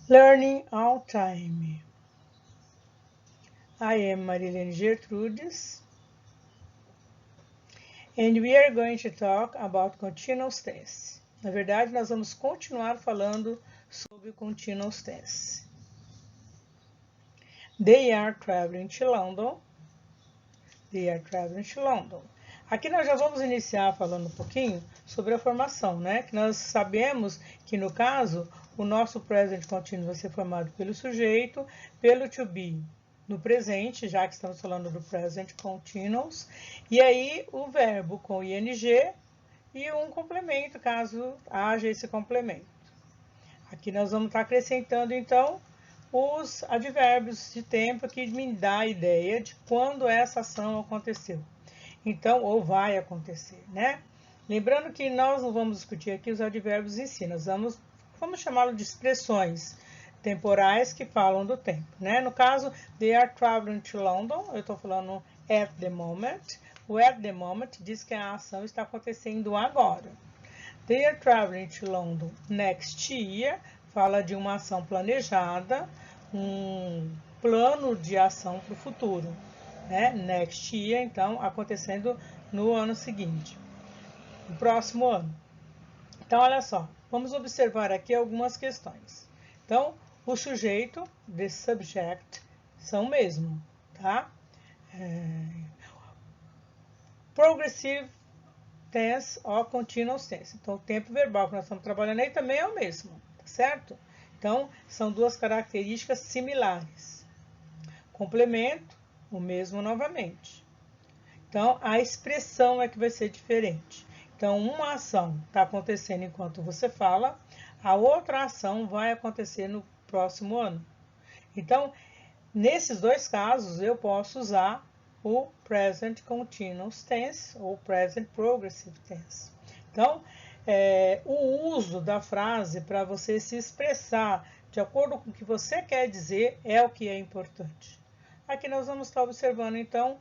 Learning all time. I am Marilene Gertrudes, and we are going to talk about continuous tense. Na verdade, nós vamos continuar falando sobre o continuous tense. They are traveling to London. They are traveling to London. Aqui nós já vamos iniciar falando um pouquinho sobre a formação, né? Que nós sabemos que, no caso, o nosso present continuous vai ser formado pelo sujeito, pelo to be no presente, já que estamos falando do present continuous, e aí o verbo com ing e um complemento, caso haja esse complemento. Aqui nós vamos estar acrescentando, então, os advérbios de tempo que me dá a ideia de quando essa ação aconteceu. Então, ou vai acontecer, né? Lembrando que nós não vamos discutir aqui os advérbios em si, nós vamos chamá-lo de expressões temporais que falam do tempo, né? No caso, they are traveling to London, eu estou falando at the moment. O at the moment diz que a ação está acontecendo agora. They are traveling to London next year, fala de uma ação planejada, um plano de ação para o futuro, né? Next year, então, acontecendo no ano seguinte, no próximo ano. Então, olha só, vamos observar aqui algumas questões. Então, o sujeito, the subject, são o mesmo, tá? Progressive tense ou continuous tense. Então, o tempo verbal que nós estamos trabalhando aí também é o mesmo, tá certo? Então, são duas características similares. Complemento, o mesmo novamente. Então, a expressão é que vai ser diferente. Então, uma ação está acontecendo enquanto você fala, a outra ação vai acontecer no próximo ano. Então, nesses dois casos, eu posso usar o present continuous tense ou present progressive tense. Então, o uso da frase para você se expressar de acordo com o que você quer dizer é o que é importante. Aqui nós vamos estar observando, então,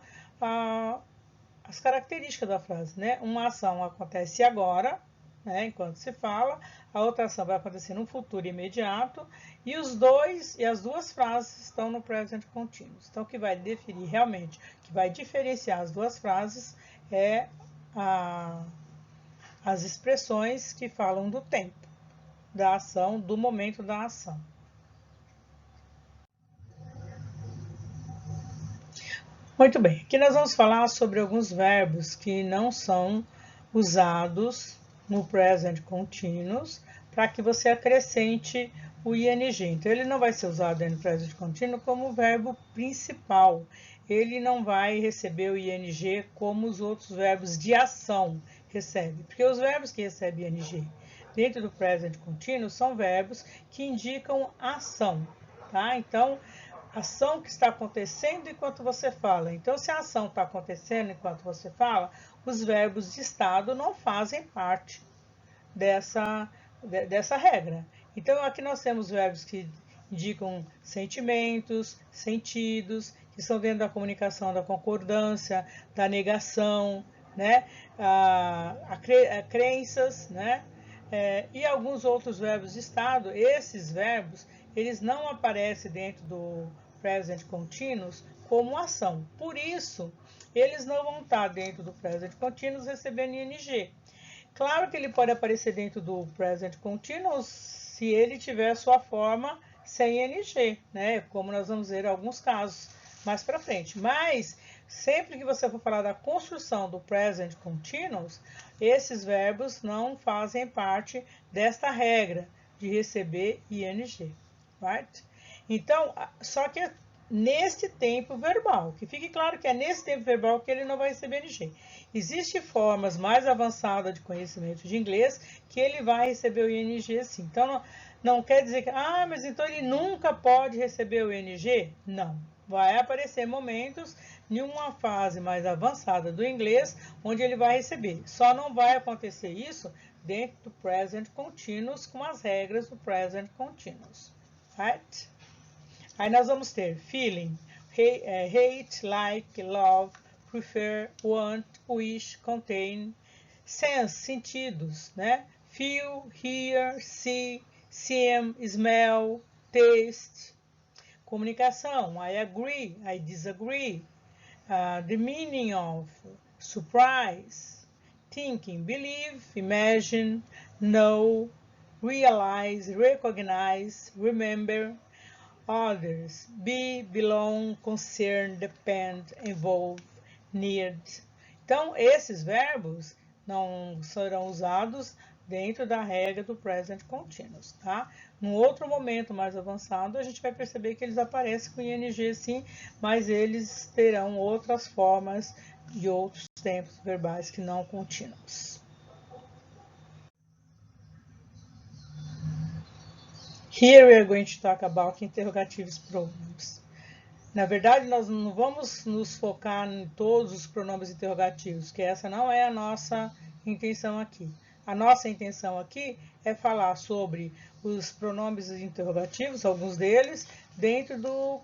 as características da frase, né? Uma ação acontece agora, né, enquanto se fala, a outra ação vai acontecer no futuro imediato, e as duas frases estão no present continuous. Então, o que vai definir realmente, o que vai diferenciar as duas frases é as expressões que falam do tempo da ação, do momento da ação. Muito bem, aqui nós vamos falar sobre alguns verbos que não são usados no present continuous para que você acrescente o ing. Então, ele não vai ser usado no present continuous como verbo principal. Ele não vai receber o ing como os outros verbos de ação recebem, porque os verbos que recebem ing dentro do present continuous são verbos que indicam ação, tá? Então, ação que está acontecendo enquanto você fala. Então, se a ação está acontecendo enquanto você fala, os verbos de estado não fazem parte dessa regra. Então, aqui nós temos verbos que indicam sentimentos, sentidos, que estão dentro da comunicação da concordância, da negação, né? Crenças, né? E alguns outros verbos de estado. Esses verbos, eles não aparecem dentro do present continuous como ação. Por isso, eles não vão estar dentro do present continuous recebendo ing. Claro que ele pode aparecer dentro do present continuous se ele tiver sua forma sem ing, né? Como nós vamos ver em alguns casos mais para frente. Mas sempre que você for falar da construção do present continuous, esses verbos não fazem parte desta regra de receber ing, right? Então, só que neste tempo verbal, que fique claro que é nesse tempo verbal que ele não vai receber ing. Existem formas mais avançadas de conhecimento de inglês que ele vai receber o ing sim. Então, não quer dizer que, mas então ele nunca pode receber o ing? Não. Vai aparecer momentos em uma fase mais avançada do inglês onde ele vai receber. Só não vai acontecer isso dentro do present continuous com as regras do present continuous. Right? Aí nós vamos ter feeling, hate, like, love, prefer, want, wish, contain, sense, sentidos, né? Feel, hear, see, seem, smell, taste. Comunicação, I agree, I disagree. The meaning of, surprise. Thinking, believe, imagine, know, realize, recognize, remember. Others, be, belong, concern, depend, involve, need. Então, esses verbos não serão usados dentro da regra do present continuous, tá? Num outro momento mais avançado, a gente vai perceber que eles aparecem com ing sim, mas eles terão outras formas e outros tempos verbais que não contínuos. Here we are going to talk about interrogative pronouns. Na verdade, nós não vamos nos focar em todos os pronomes interrogativos, que essa não é a nossa intenção aqui. A nossa intenção aqui é falar sobre os pronomes interrogativos, alguns deles, dentro do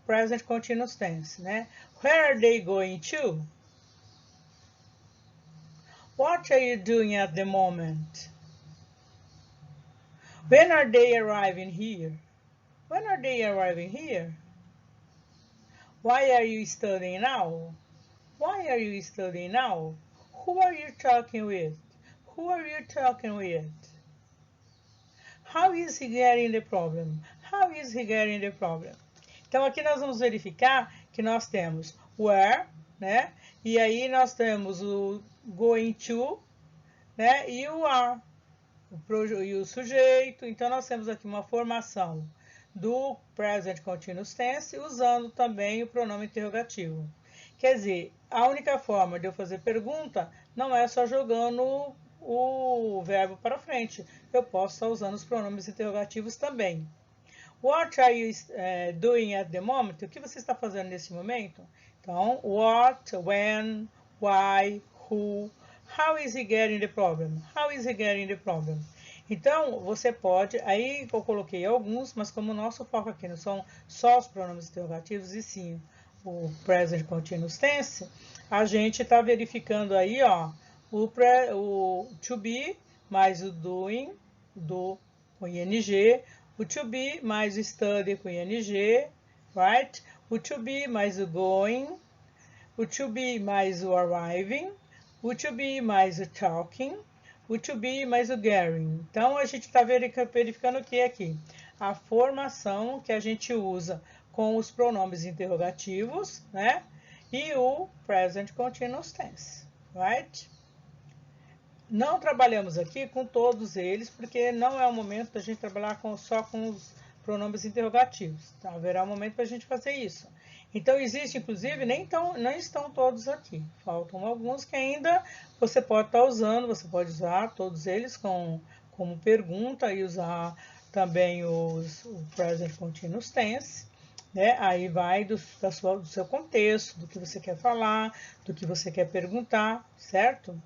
present continuous tense, né? Where are they going to? What are you doing at the moment? When are they arriving here? When are they arriving here? Why are you studying now? Why are you studying now? Who are you talking with? Who are you talking with? How is he getting the problem? How is he getting the problem? Então, aqui nós vamos verificar que nós temos where, né? E aí nós temos o going to, né? E o are, e o sujeito. Então, nós temos aqui uma formação do present continuous tense usando também o pronome interrogativo. Quer dizer, a única forma de eu fazer pergunta não é só jogando o verbo para frente. Eu posso estar usando os pronomes interrogativos também. What are you doing at the moment? O que você está fazendo nesse momento? Então, what, when, why, who, how is he getting the problem? How is he getting the problem? Então, você pode, aí eu coloquei alguns, mas como o nosso foco aqui não são só os pronomes interrogativos, e sim o present continuous tense, a gente está verificando aí, ó, o to be mais o doing, do com ing, o to be mais o study com ing, right? O to be mais o going, o to be mais o arriving, o to be mais o talking, o to be mais o getting. Então, a gente está verificando o que aqui? A formação que a gente usa com os pronomes interrogativos, né? E o present continuous tense, right? Não trabalhamos aqui com todos eles, porque não é o momento da gente trabalhar só com os pronomes interrogativos. Tá? Haverá um momento para a gente fazer isso. Então, existe, inclusive, não estão todos aqui. Faltam alguns que ainda você pode estar usando, você pode usar todos eles como pergunta e usar também o present continuous tense. Né? Aí vai do seu contexto, do que você quer falar, do que você quer perguntar, certo?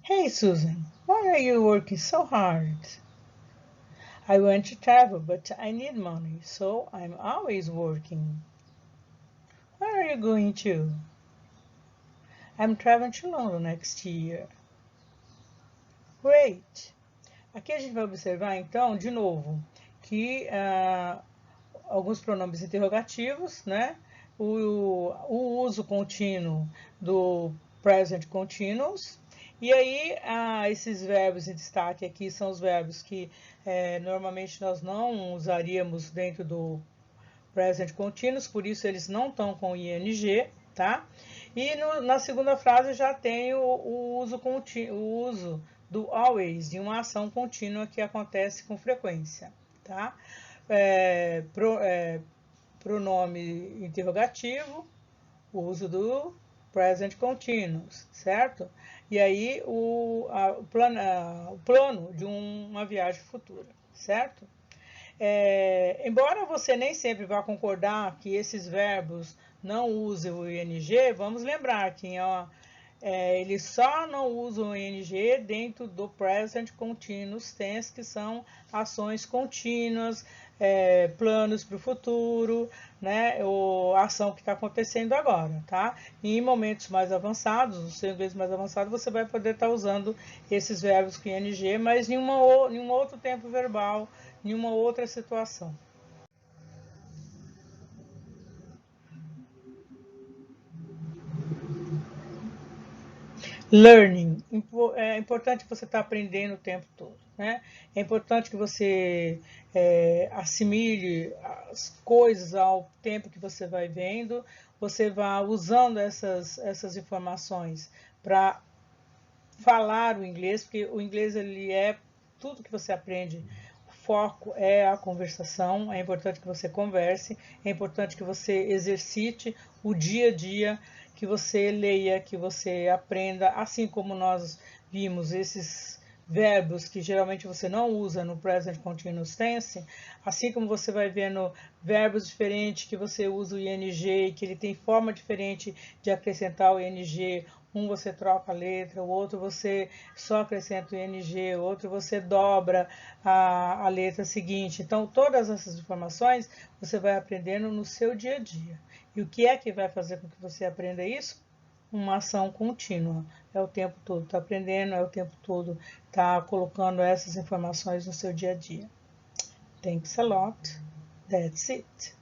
Hey, Susan, why are you working so hard? I want to travel, but I need money, so I'm always working. Where are you going to? I'm traveling to London next year. Great! Aqui a gente vai observar, então, de novo, que alguns pronomes interrogativos, né? O uso contínuo do present continuous. E aí, esses verbos em destaque aqui são os verbos que normalmente nós não usaríamos dentro do present continuous, por isso eles não estão com ing, tá? E na segunda frase já tem o uso do always, de uma ação contínua que acontece com frequência, tá? Pronome interrogativo, o uso do present continuous, certo? E aí o plano de uma viagem futura, certo? Embora você nem sempre vá concordar que esses verbos não usem o ing, vamos lembrar que Eles só não usam o ing dentro do present continuous tense, que são ações contínuas, planos para o futuro, né, ou a ação que está acontecendo agora, tá? E em momentos mais avançados, no seu inglês mais avançado, você vai poder estar usando esses verbos com ing, mas em um outro tempo verbal, em uma outra situação. Learning. É importante que você está aprendendo o tempo todo, né? É importante que você assimile as coisas ao tempo que você vai vendo, você vai usando essas informações para falar o inglês, porque o inglês ele é tudo que você aprende. O foco é a conversação, é importante que você converse, é importante que você exercite o dia a dia, que você leia, que você aprenda, assim como nós vimos esses verbos que geralmente você não usa no present continuous tense, assim como você vai vendo verbos diferentes que você usa o ing, que ele tem forma diferente de acrescentar o ing, um você troca a letra, o outro você só acrescenta o ing, o outro você dobra a letra seguinte. Então, todas essas informações você vai aprendendo no seu dia a dia. E o que é que vai fazer com que você aprenda isso? Uma ação contínua. É o tempo todo tá aprendendo, é o tempo todo tá colocando essas informações no seu dia a dia. Thanks a lot. That's it.